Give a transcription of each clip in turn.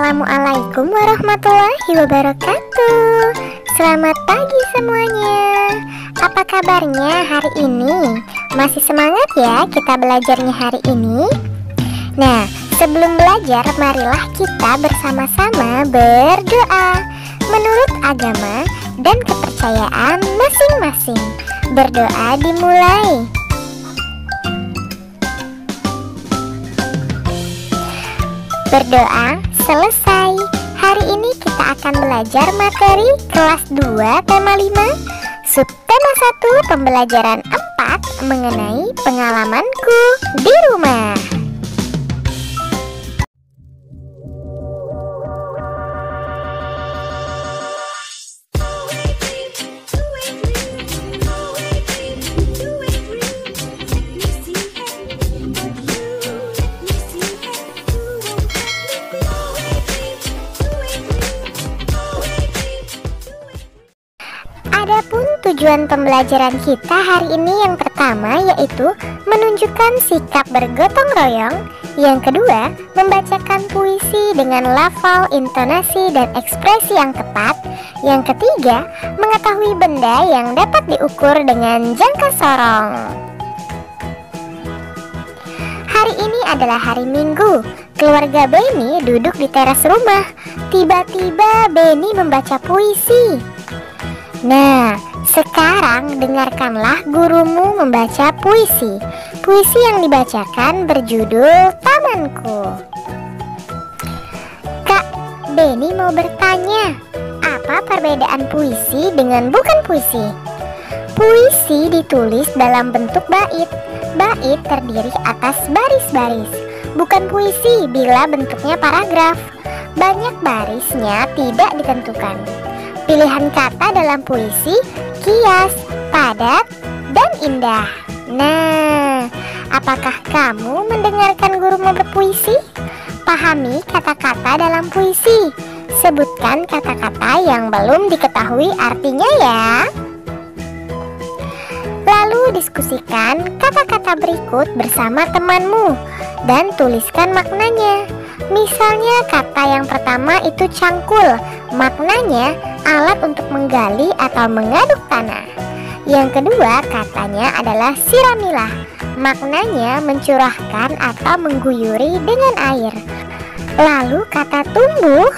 Assalamualaikum warahmatullahi wabarakatuh. Selamat pagi semuanya. Apa kabarnya hari ini? Masih semangat ya kita belajarnya hari ini? Nah, sebelum belajar marilah kita bersama-sama berdoa menurut agama dan kepercayaan masing-masing. Berdoa dimulai. Berdoa selesai. Hari ini kita akan belajar materi kelas 2 tema 5 subtema 1 pembelajaran 4 mengenai pengalamanku di rumah. Adapun tujuan pembelajaran kita hari ini yang pertama yaitu menunjukkan sikap bergotong royong. Yang kedua, membacakan puisi dengan lafal, intonasi, dan ekspresi yang tepat. Yang ketiga, mengetahui benda yang dapat diukur dengan jangka sorong. Hari ini adalah hari Minggu. Keluarga Benny duduk di teras rumah. Tiba-tiba Benny membaca puisi. Nah, sekarang dengarkanlah gurumu membaca puisi. Puisi yang dibacakan berjudul Tamanku. Kak, Benny mau bertanya, apa perbedaan puisi dengan bukan puisi? Puisi ditulis dalam bentuk bait. Bait terdiri atas baris-baris. Bukan puisi bila bentuknya paragraf. Banyak barisnya tidak ditentukan. Pilihan kata dalam puisi kias, padat, dan indah. Nah, apakah kamu mendengarkan gurumu berpuisi? Pahami kata-kata dalam puisi. Sebutkan kata-kata yang belum diketahui artinya ya. Lalu diskusikan kata-kata berikut bersama temanmu dan tuliskan maknanya. Misalnya kata yang pertama itu cangkul, maknanya alat untuk menggali atau mengaduk tanah. Yang kedua katanya adalah siramilah, maknanya mencurahkan atau mengguyuri dengan air. Lalu kata tumbuh,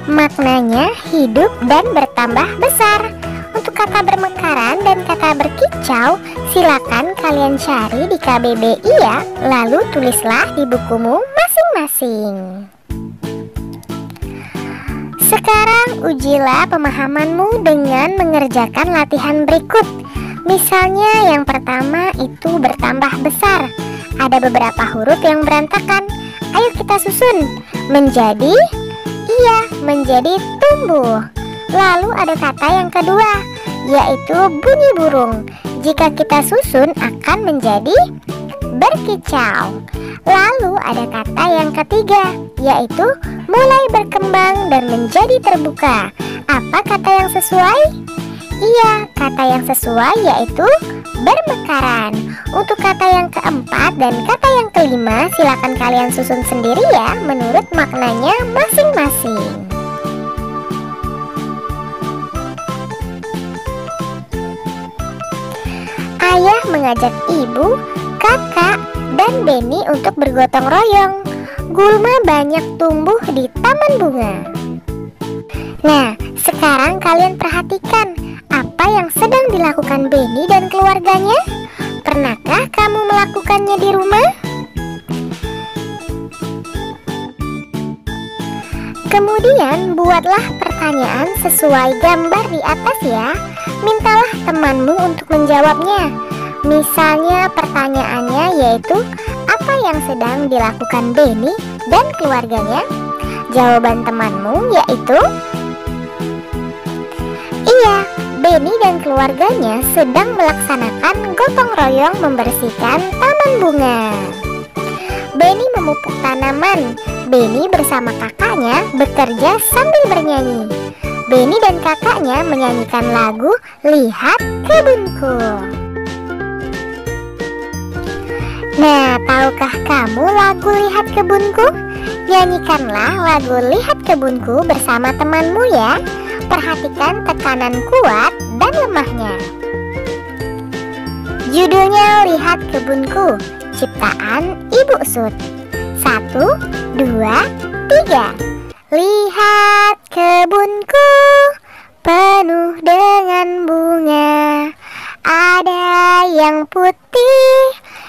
maknanya hidup dan bertambah besar. Untuk kata bermekaran dan kata berkicau, silakan kalian cari di KBBI ya, lalu tulislah di bukumu masing-masing. Sekarang ujilah pemahamanmu dengan mengerjakan latihan berikut. Misalnya yang pertama itu bertambah besar. Ada beberapa huruf yang berantakan. Ayo kita susun. Menjadi, iya, menjadi tumbuh. Lalu ada kata yang kedua, yaitu bunyi burung. Jika kita susun akan menjadi berkicau. Lalu ada kata yang ketiga, yaitu mulai berkembang dan menjadi terbuka. Apa kata yang sesuai? Iya, kata yang sesuai yaitu bermekaran. Untuk kata yang keempat dan kata yang kelima silakan kalian susun sendiri ya menurut maknanya masing-masing. Ayah mengajak ibu, kakak, dan Benny untuk bergotong royong. Gulma banyak tumbuh di taman bunga. Nah, sekarang kalian perhatikan apa yang sedang dilakukan Benny dan keluarganya. Pernahkah kamu melakukannya di rumah? Kemudian buatlah pertanyaan sesuai gambar di atas ya. Mintalah temanmu untuk menjawabnya. Misalnya pertanyaannya yaitu apa yang sedang dilakukan Benny dan keluarganya? Jawaban temanmu yaitu iya, Benny dan keluarganya sedang melaksanakan gotong royong membersihkan taman bunga. Benny memupuk tanaman. Benny bersama kakaknya bekerja sambil bernyanyi. Benny dan kakaknya menyanyikan lagu Lihat Kebunku. Nah, tahukah kamu lagu Lihat Kebunku? Nyanyikanlah lagu Lihat Kebunku bersama temanmu ya. Perhatikan tekanan kuat dan lemahnya. Judulnya Lihat Kebunku, ciptaan Ibu Sud. 1, 2, 3. Lihat kebunku penuh dengan bunga. Ada yang putih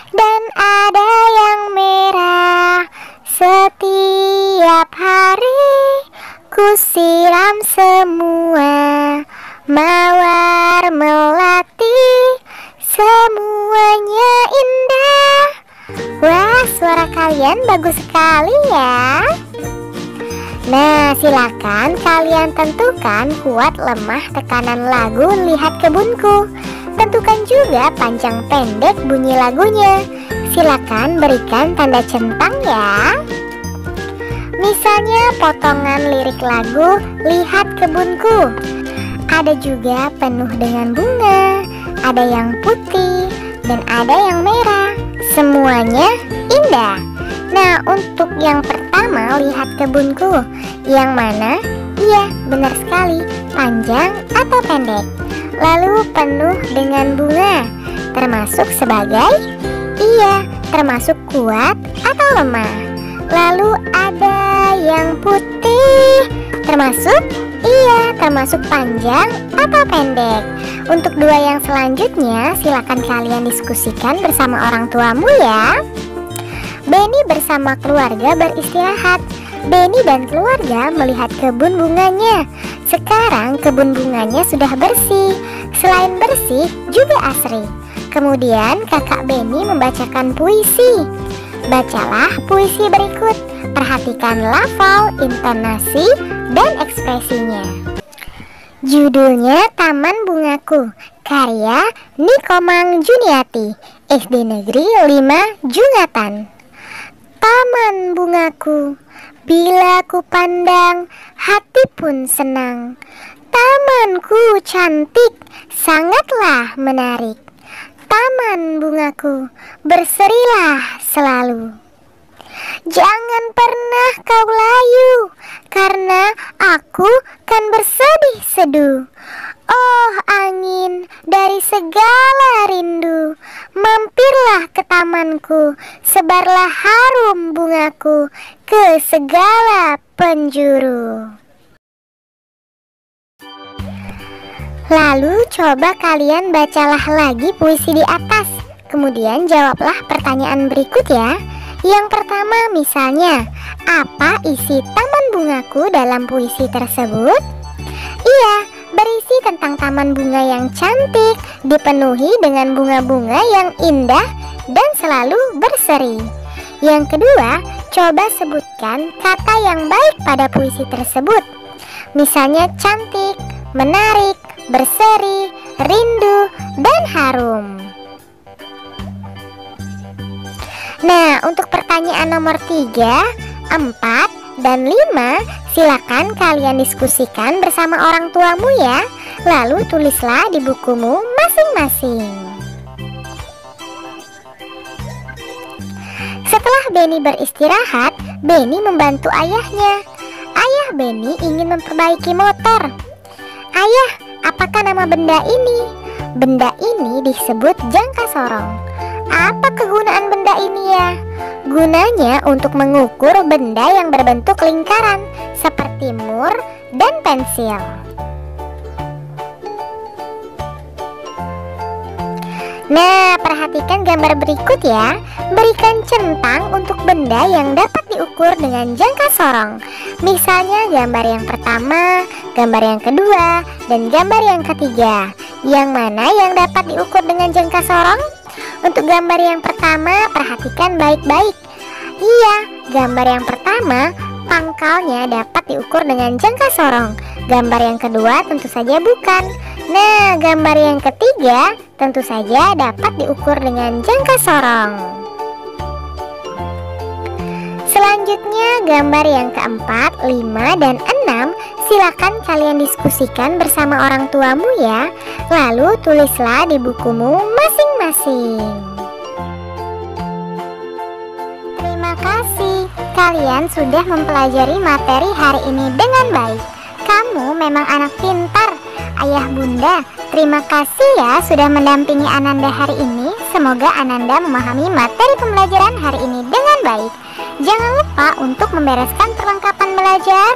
dan ada yang merah. Setiap hari ku siram semua. Mawar melati, semuanya indah. Wah, suara kalian bagus sekali ya. Nah, silakan kalian tentukan kuat lemah tekanan lagu Lihat Kebunku. Tentukan juga panjang pendek bunyi lagunya. Silakan berikan tanda centang ya. Misalnya potongan lirik lagu Lihat Kebunku. Ada juga penuh dengan bunga, ada yang putih, dan ada yang merah. Semuanya indah. Nah, untuk yang pertama Lihat Kebunku, yang mana? Iya, benar sekali, panjang atau pendek. Lalu penuh dengan bunga, termasuk sebagai? Iya, termasuk kuat atau lemah. Lalu ada yang putih, termasuk? Iya, termasuk panjang atau pendek. Untuk dua yang selanjutnya, silakan kalian diskusikan bersama orang tuamu ya. Benny bersama keluarga beristirahat. Benny dan keluarga melihat kebun bunganya. Sekarang kebun bunganya sudah bersih. Selain bersih, juga asri. Kemudian kakak Benny membacakan puisi. Bacalah puisi berikut. Perhatikan lafal, intonasi, dan ekspresinya. Judulnya Taman Bungaku, karya Nikomang Juniati, SD Negeri 5 Jungatan. Taman bungaku, bila ku pandang, hati pun senang. Tamanku cantik, sangatlah menarik. Taman bungaku, berserilah selalu. Jangan pernah kau layu, karena aku kan bersedih seduh. Oh angin dari segala rindu, mampirlah ke tamanku, sebarlah harum bungaku ke segala penjuru. Lalu coba kalian bacalah lagi puisi di atas. Kemudian jawablah pertanyaan berikut ya. Yang pertama misalnya, apa isi taman bungaku dalam puisi tersebut? Iya, berisi tentang taman bunga yang cantik, dipenuhi dengan bunga-bunga yang indah dan selalu berseri. Yang kedua, coba sebutkan kata yang baik pada puisi tersebut. Misalnya cantik, menarik, berseri, rindu, dan harum. Nah, untuk pertanyaan nomor 3, 4, dan 5, silakan kalian diskusikan bersama orang tuamu ya. Lalu tulislah di bukumu masing-masing. Setelah Benny beristirahat, Benny membantu ayahnya. Ayah Benny ingin memperbaiki motor. Ayah, apakah nama benda ini? Benda ini disebut jangka sorong. Apa kegunaan benda ini ya? Gunanya untuk mengukur benda yang berbentuk lingkaran seperti mur dan pensil. Nah, perhatikan gambar berikut ya. Berikan centang untuk benda yang dapat diukur dengan jangka sorong. Misalnya gambar yang pertama, gambar yang kedua, dan gambar yang ketiga. Yang mana yang dapat diukur dengan jangka sorong? Untuk gambar yang pertama, perhatikan baik-baik. Iya, gambar yang pertama, pangkalnya dapat diukur dengan jangka sorong. Gambar yang kedua tentu saja bukan. Nah, gambar yang ketiga tentu saja dapat diukur dengan jangka sorong. Selanjutnya gambar yang keempat, 5, dan 6 silakan kalian diskusikan bersama orang tuamu ya. Lalu tulislah di bukumu masing-masing. kalian sudah mempelajari materi hari ini dengan baik. Kamu memang anak pintar. Ayah bunda, terima kasih ya sudah mendampingi Ananda hari ini. Semoga Ananda memahami materi pembelajaran hari ini dengan baik. Jangan lupa untuk membereskan perlengkapan belajar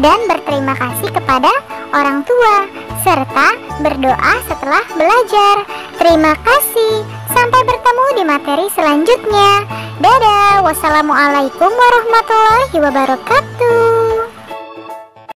dan berterima kasih kepada orang tua, serta berdoa setelah belajar. Terima kasih. Sampai bertemu di materi selanjutnya. Dadah. Wassalamualaikum warahmatullahi wabarakatuh.